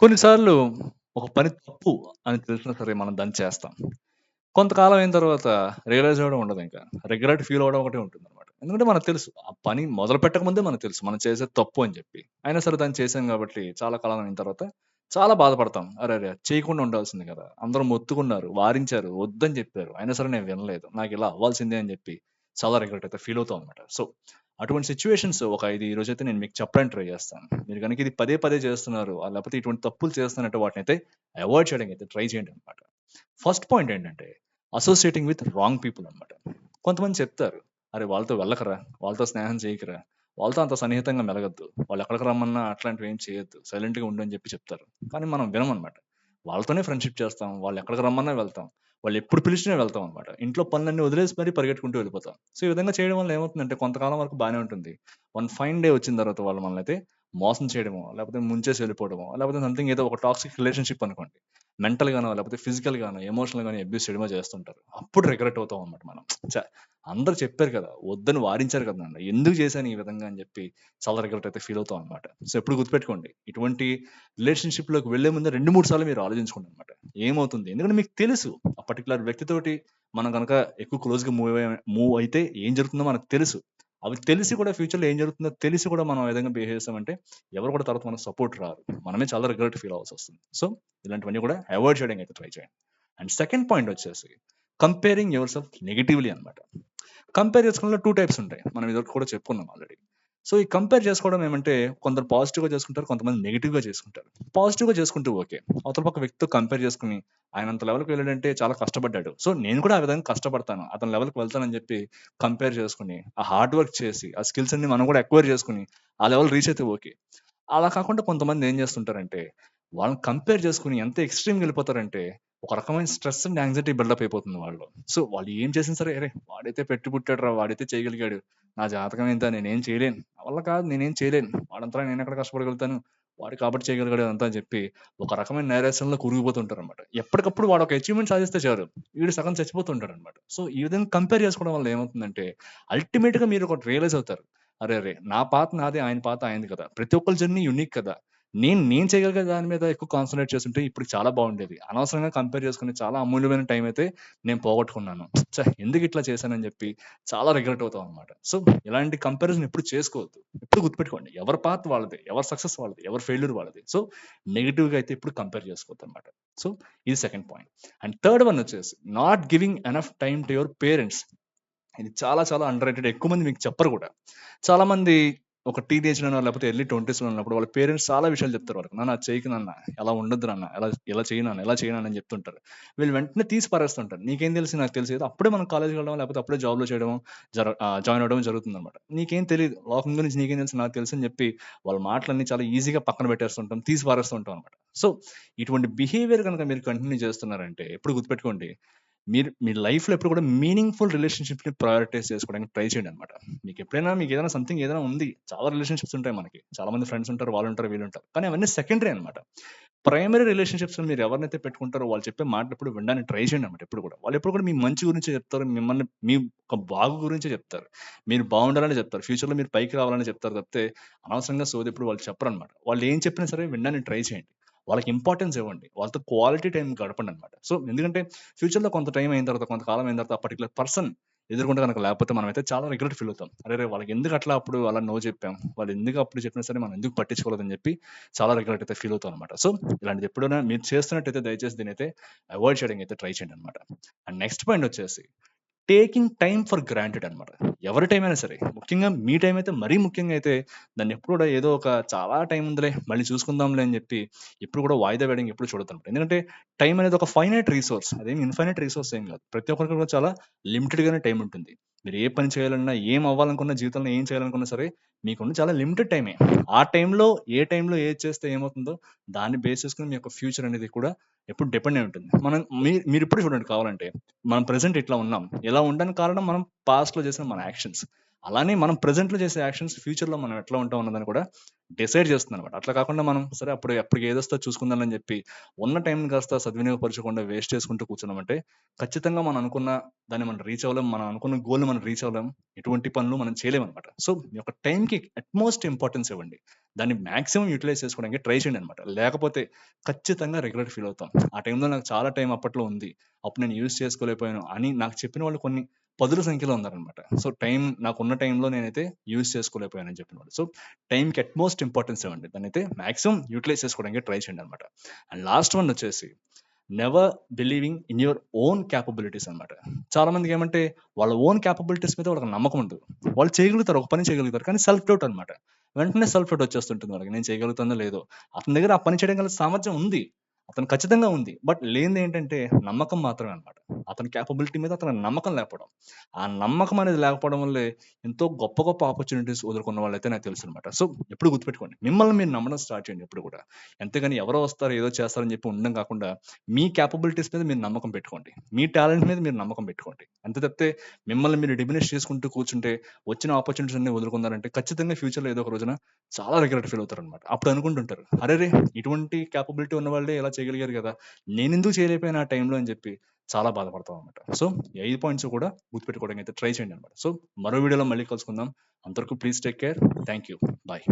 కొన్నిసార్లు ఒక పని తప్పు అని తెలిసినా సరే మనం దాన్ని చేస్తాం. కొంతకాలం అయిన తర్వాత రియలైజ్ అవ్వడం ఉండదింక. రిగ్రెట్ ఫీల్ అవ్వడం ఒకటే ఉంటుందనమాట. ఎందుకంటే మనకు తెలుసు. ఆ పని మొదలుపెట్టక ముందే మనకు తెలుసు. మనం చేసేది తప్పు అని చెప్పి. అయినా సరే దాన్ని చేశాం గాబట్టి చాలా కాలం అయిన తర్వాత చాలా బాధపడతాం. అరెరే! చేయకుండా ఉండాల్సింది గదా! అందరూ మొత్తుకున్నారు, వారించారు, వద్దని జెప్పారు. అయినా సరే నేను వినలేదు. నాకిలా అవ్వాల్సిందే అని జెప్పి చాలా రిగ్రెట్ అయితే ఫీల్ అవుతాం అనమాట. సో, అటువంటి సిట్యుయేషన్స్ ఒక 5 ఈరోజైతే నేను మీకు చెప్పడానికి ట్రై జేస్తాను. మీరు గనుక ఇది పదే పదే చేస్తున్నారు, లేపోతే ఇటువంటి తప్పులు చేస్తున్నట్టు వాటినైతే అవాయిడ్ చేయడానికైతే ట్రై చేయండనమాట. ఫస్ట్ పాయింట్ ఏంటంటే అసోసియేటింగ్ విత్ రాంగ్ పీపుల్ అనమాట. కొంతమంది చెప్తారు, "అరే! వాళ్ళతో వెళ్ళకురా, వాళ్ళతో స్నేహం చేయకురా, వాళ్ళతో అంత సన్నిహితంగా మెలగొద్దు. వాళ్ళు ఎక్కడికి రమ్మన్నా అట్లాంటివి ఏం చేయొద్దు. సైలెంట్‌గా ఉండు" అని చెప్పి చెప్తారు. కానీ మనం వినమనమాట. వాళ్ళతోనే ఫ్రెండ్‌షిప్ చేస్తాం. వాళ్ళు ఎక్కడికి రమ్మన్నా వెళ్తాం. వాళ్ళు ఎప్పుడు పిలిచినా వెళ్తాం అనమాట. ఇంట్లో పనులన్నీ వదిలేసి మరీ పరిగెట్టుకుంటూ వెళ్ళిపోతాం. సో, ఈ విధంగా చేయడం వల్ల ఏమవుతుందంటే కొంతకాలం వరకు బానే ఉంటుంది. వన్ ఫైన్ డే వచ్చిన తర్వాత వాళ్ళు మనల్నయితే మోసం చేయడమో, లేకపోతే ముంచేసి వెళ్ళిపోవడమో, లేకపోతే సంథింగ్ ఏదో ఒక టాక్సిక్ రిలేషన్‌షిప్ అనుకోండి. మెంటల్‌గానో, లేకపోతే ఫిజికల్‌గానో, ఎమోషనల్‌గానో అబ్యూస్ చేయడమో చేస్తుంటారు. అప్పుడు రిగ్రెట్ అవుతాం అన్నమాట మనం. ఛ! అందరూ చెప్పారు కదా! వద్దని వారించారు కదా నన్ను. ఎందుకు చేశాను ఈ విధంగా అని చెప్పి చాలా రిగ్రెట్ అయితే ఫీల్ అవుతాం అన్నమాట. సో, ఎప్పుడు గుర్తుపెట్టుకోండి. ఇటువంటి రిలేషన్‌షిప్‌లోకి వెళ్ళే ముందు 2, 3 సార్లు మీరు ఆలోచించుకోండి అన్నమాట. ఏమవుతుంది? ఎందుకంటే మీకు తెలుసు. ఆ పర్టిక్యులర్ వ్యక్తితోటి మనం గనక ఎక్కువ క్లోజ్‌గా మూవ్ అయితే ఏం జరుగుతుందో మనకు తెలుసు. అవి తెలిసి కూడా ఫ్యూచర్‌లో ఏం జరుగుతుందో తెలిసి కూడా మనం ఆ విధంగా బిహేవ్ చేసామంటే ఎవరు కూడా తర్వాత మనకు సపోర్ట్ రారు. మనమే చాలా రిగ్రెట్ ఫీల్ అవ్వాల్సొస్తుంది. సో, ఇలాంటివన్నీ కూడా అవాయిడ్ చేయడానికి అయితే ట్రై చేయండి. అండ్ సెకండ్ పాయింట్ వచ్చేసి కంపేరింగ్ యువర్ సెల్ఫ్ నెగెటివ్‌లీ అన్నమాట. కంపేర్ చేసుకోవడంలో 2 టైప్స్ ఉంటాయి. మనం ఇదివరకు కూడా చెప్పుకున్నాం ఆల్రెడీ. సో, ఈ కంపేర్ చేసుకోవడం ఏమంటే కొందరు పాజిటివ్‌గా చేసుకుంటారు. కొంతమంది నెగెటివ్‌గా చేసుకుంటారు. పాజిటివ్‌గా చేసుకుంటూ ఓకే. అవతల పక్క వ్యక్తితో కంపేర్ చేసుకొని ఆయనంత లెవెల్‌కి వెళ్ళాడంటే చాలా కష్టపడ్డాడు. సో, నేను కూడా ఆ విధంగా కష్టపడతాను. అతని లెవెల్‌కి వెళ్తానని చెప్పి కంపేర్ చేసుకొని, ఆ హార్డ్ వర్క్ చేసి, ఆ స్కిల్స్ అన్ని మనం కూడా అక్వైర్ చేసుకొని, ఆ లెవెల్ రీచ్ అయితే ఓకే. అలా కాకుండా కొంతమంది ఏం చేస్తుంటారంటే, వాళ్ళని కంపేర్ చేసుకొని ఎంత ఎక్స్‌ట్రీమ్‌గా వెళ్ళిపోతారంటే, ఒక రకమైన స్ట్రెస్ అండ్ యాంక్సైటీ బిల్డప్ అయిపోతుంది వాళ్ళలో. సో, వాళ్ళు ఏం చేసినా సరే, "అరే! వాడైతే పెట్టి పుట్టాడురా! వాడైతే చేయగలిగాడు. నా జాతకం ఇంత నేనేం చేయలేను. నా వల్ల కాదు నేనేం చేయలేను. వాడంతలా నేనెక్కడ కష్టపడగలుగుతాను. వాడు కాబట్టి చేయగలిగాడు అదంతా" అని చెప్పి ఒక రకమైన నైరాశ్యంలో కూరుకుపోతుంటారనమాట. ఎప్పటికప్పుడు వాడు ఒక అచీవ్‌మెంట్ సాధిస్తే చాలు. వీడు సగం చచ్చిపోతుంటాడనమాట. సో, ఈ విధంగా కంపేర్ చేసుకోవడం వల్ల ఏమవుతుందంటే, అల్టిమేట్‌గా మీరు ఒకటి రియలైజ్ అవుతారు. అరెరే! నా పాత్ నాదే, ఆయన పాత ఆయనది కదా! ప్రతి ఒక్కళ్ళ జర్నీ యూనిక్ కదా! నేను చేయగలిగే దాని మీద ఎక్కువ కాన్సంట్రేట్ చేసుంటే ఇప్పటికి చాలా బాగుండేది. అనవసరంగా కంపేర్ చేసుకొని చాలా అమూల్యమైన టైం అయితే నేను పోగొట్టుకున్నాను. ఎందుకిట్లా చేశానని జెప్పి చాలా రిగ్రెట్ అవుతాం అనమాట. సో, ఇలాంటి కంపారిజన్ ఎప్పుడు చేసుకోవద్దు. ఎప్పుడు గుర్తుపెట్టుకోండి. ఎవరి పాత్ వాళ్ళదే. ఎవరి సక్సెస్ వాళ్ళది. ఎవరి ఫెయిల్యూర్ వాళ్ళది. సో, నెగెటివ్‌గా అయితే ఎప్పుడు కంపేర్ చేసుకోవద్దనమాట. సో, ఇది second point. And third one వచ్చేసి not giving enough time to your parents. ఇది చాలా చాలా అండర్ రేటెడ్. ఎక్కువ మంది మీకు చెప్పరు గూడా. చాలా మంది ఒక టీనేజ్‌లోనో లేకపోతే ఎర్లీ 20స్‌లో ఉన్నప్పుడు వాళ్ళ పేరెంట్స్ చాలా విషయాలు చెప్తారు వాళ్ళకి. నాన్న అది చేయకు నాన్న, అలా ఉండొద్దు నాన్న, ఇలా చెయ్యి నాన్న, ఇలా చెయ్యి నాన్న అని చెప్తుంటారు. వీళ్ళు వెంటనే తీసి పారేస్తుంటారు. నీకేం తెలుసు నాకు తెలుసు. ఏదో అప్పుడే మనం కాలేజ్‌కి వెళ్ళడం లేకపోతే అప్పుడే జాబ్‌లో చేయడం జాయిన్ అవ్వడం జరుగుతుందనమాట. నీకేం తెలీదు. లోకం గురించి నీకేం తెలుసు నాకు తెలుసు అని చెప్పి వాళ్ళ మాటలన్నీ చాలా ఈజీగా పక్కన పెట్టేస్తుంటాం. తీసి పారేస్తూ ఉంటాం అనమాట. సో, ఇటువంటి బిహేవియర్ గనుక మీరు కంటిన్యూ చేస్తున్నారంటే ఎప్పుడు గుర్తుపెట్టుకోండి మీరు మీ లైఫ్‌లో ఎప్పుడు కూడా మీనింగ్‌ఫుల్ రిలేషన్‌షిప్స్‌ని ప్రయారిటైజ్ చేసుకోవడానికి ట్రై చేయండనమాట. మీకేదైనా సంథింగ్ ఏదైనా ఉంది. చాలా రిలేషన్‌షిప్స్ ఉంటాయి మనకి. చాలా మంది ఫ్రెండ్స్ ఉంటారు. వాళ్ళుంటారు, వీళ్ళుంటారు. కానీ అవన్నీ సెకండరీ అనమాట. ప్రైమరీ రిలేషన్‌షిప్స్‌లో మీరు ఎవరినైతే పెట్టుకుంటారో వాళ్ళు చెప్పే మాటలు ఎప్పుడు వినడానికి ట్రై చేయండనమాట ఎప్పుడు కూడా. వాళ్ళెప్పుడు కూడా మీ మంచి గురించే చెప్తారు. మిమ్మల్ని మీ ఒక బాగు గురించే చెప్తారు. మీరు బాగుండాలని చెప్తారు. ఫ్యూచర్‌లో మీరు పైకి రావాలని చెప్తారు తప్పితే అనవసరంగా సోదెప్పుడు వాళ్ళు చెప్పరనమాట. వాళ్ళు ఏం చెప్పినా సరే వినడానికి ట్రై చేయండి. వాళ్ళకి ఇంపార్టెన్స్ ఇవ్వండి. వాళ్ళతో క్వాలిటీ టైమ్ గడపండనమాట. సో, ఎందుకంటే ఫ్యూచర్‌లో కొంత టైం అయిన తర్వాత, కొంతకాలం అయిన తర్వాత ఆ పర్టిక్యులర్ పర్సన్ ఎదురుగుండా గనక లేకపోతే మనమైతే చాలా రిగ్రెట్ ఫీల్ అవుతాం. అరెరే! వాళ్ళకెందుకు అట్లా అప్పుడు అలా నో చెప్పాం. వాళ్ళు ఎందుకు అప్పుడు చెప్పినా సరే మనం ఎందుకు పట్టించుకోలేదని చెప్పి చాలా రిగ్రెట్ అయితే ఫీల్ అవుతాం అనమాట. సో, ఇలాంటిది ఎప్పుడైనా మీరు చేస్తున్నట్టయితే దయచేసి దీన్నైతే అవాయిడ్ చేయడానికి అయితే ట్రై చేయండనమాట. అండ్ నెక్స్ట్ పాయింట్ వచ్చేసి టేకింగ్ టైమ్ ఫర్ గ్రాంటెడ్ అనమాట. ఎవరి టైం అయినా సరే. ముఖ్యంగా మీ టైం అయితే మరీ ముఖ్యంగా అయితే దాన్ని ఎప్పుడు కూడా ఏదో ఒక చాలా టైం ఉందిలే మళ్ళీ చూసుకుందాంలే అని చెప్పి ఎప్పుడు కూడా వాయిదా వేయడానికి ఎప్పుడు చూడొద్దనమాట. ఎందుకంటే టైం అనేది ఒక ఫైనైట్ రిసోర్స్. అదేమి ఇన్ఫైనైట్ రిసోర్స్ ఏం కాదు. ప్రతి ఒక్కరికి కూడా చాలా లిమిటెడ్ గానే టైం ఉంటుంది. మీరు ఏ పని చేయాలన్నా, ఏం అవ్వాలనుకున్న జీవితంలో ఏం చేయాలనుకున్నా సరే మీకున్న చాలా లిమిటెడ్ టైమే. ఆ టైంలో ఏది చేస్తే ఏమవుతుందో దాన్ని బేస్ చేసుకొని మీ యొక్క ఫ్యూచర్ అనేది కూడా ఎప్పుడు డిపెండ్ అయి ఉంటుంది. మీరిప్పుడు చూడండి కావాలంటే మనం ప్రెజెంట్ ఇట్లా ఉన్నాం. ఇలా ఉండడానికి కారణం మనం పాస్ట్‌లో చేసిన మన యాక్షన్స్. అలానే మనం ప్రెజెంట్‌లో చేసే యాక్షన్స్ ఫ్యూచర్‌లో మనం ఎట్లా ఉంటాం అన్నదాన్ని కూడా డిసైడ్ చేస్తుందనమాట. అట్లా కాకుండా మనం సరే అప్పటికి ఏదొస్తే చూసుకుందాంలే అని చెప్పి ఉన్న టైంని కాస్త సద్వినియోగపరచకుండా వేస్ట్ చేసుకుంటూ కూర్చున్నామంటే ఖచ్చితంగా మనం అనుకున్న దాన్ని మనం రీచ్ అవ్వలేం. మనం అనుకున్న గోల్‌ని మనం రీచ్ అవ్వలేం. ఎటువంటి పనులు మనం చేయలేమనమాట. సో, మీ యొక్క టైంకి అట్‌మోస్ట్ ఇంపార్టెన్స్ ఇవ్వండి. దాన్ని మాక్సిమం యుటిలైజ్ చేసుకోవడానికి ట్రై చేయండనమాట. లేకపోతే ఖచ్చితంగా రిగ్రెట్ ఫీల్ అవుతాం. ఆ టైంలో నాకు చాలా టైం అప్పట్లో ఉంది. అప్పుడు నేను యూజ్ చేసుకోలేకపోయాను అని నాకు చెప్పిన వాళ్ళు కొన్ని పదుల సంఖ్యలో ఉన్నారనమాట. సో, నాకున్న టైంలో నేనైతే యూజ్ చేసుకోలేకపోయానని చెప్పినవాళ్ళు. సో, టైంకి అట్‌మోస్ట్ ఇంపార్టెన్స్ ఇవ్వండి. దాన్నైతే మాక్సిమం యుటిలైజ్ చేసుకోవడానికి ట్రై చేయండనమాట. అండ్ లాస్ట్ వన్ వచ్చేసి never believing in your own capabilities అనమాట. చాలా మందికేమంటే వాళ్ళ ఓన్ క్యాపబిలిటీస్ మీద వాళ్ళకి నమ్మకం ఉండదు. వాళ్ళు చేయగలుగుతారు. ఒక పని చేయగలుగుతారు. కానీ సెల్ఫ్ డౌట్ అనమాట. వెంటనే సెల్ఫ్ డౌట్ వచ్చేస్తుంటుంది వాళ్ళకి. నేను చేయగలుగుతానో లేదో. అతని దగ్గర ఆ పని చేయడం గల సామర్థ్యం ఉంది. అతను ఖచ్చితంగా ఉంది. బట్ లేనిదేంటంటే నమ్మకం మాత్రమే అనమాట. అతని క్యాపబిలిటీ మీద అతనికి నమ్మకం లేకపోవడం. ఆ నమ్మకం అనేది లేకపోవడం వల్లే ఎంతో గొప్ప గొప్ప ఆపర్చునిటీస్ వదులుకున్న వాళ్ళైతే నాకు తెలుసనమాట. సో, ఎప్పుడు గుర్తుపెట్టుకోండి. మిమ్మల్ని మీరు నమ్మడం స్టార్ట్ చేయండి ఎప్పుడు కూడా. అంతేగాని ఎవరో వస్తారు, ఏదో చేస్తారని చెప్పి ఉండడం కాకుండా మీ క్యాపబిలిటీస్ మీద మీరు నమ్మకం పెట్టుకోండి. మీ టాలెంట్ మీద మీరు నమ్మకం పెట్టుకోండి. అంతే తప్పితే మిమ్మల్ని మీరు డిమినిష్ చేసుకుంటూ కూర్చుంటే వచ్చిన ఆపర్చునిటీస్ అన్ని వదులుకున్నారంటే ఖచ్చితంగా ఫ్యూచర్‌లో ఏదో ఒక రోజున చాలా రిగ్రెట్ ఫీల్ అవుతారనమాట. అప్పుడు అనుకుంటుంటారు. అరెరే! ఇటువంటి క్యాపబిలిటీ ఉన్నవాళ్ళే ఇలా చేయగలిగారు గదా! నేనెందుకు చేయలేకపోయాను ఆ టైంలో అని చెప్పి చాలా బాధపడతామనమాట. సో, ఈ 5 పాయింట్స్ కూడా గుర్తుపెట్టుకోవడానికైతే ట్రై చేయండనమాట. సో, మరో వీడియోలో మళ్ళీ కలుసుకుందాం. అంతవరకు please take care. Thank you. Bye.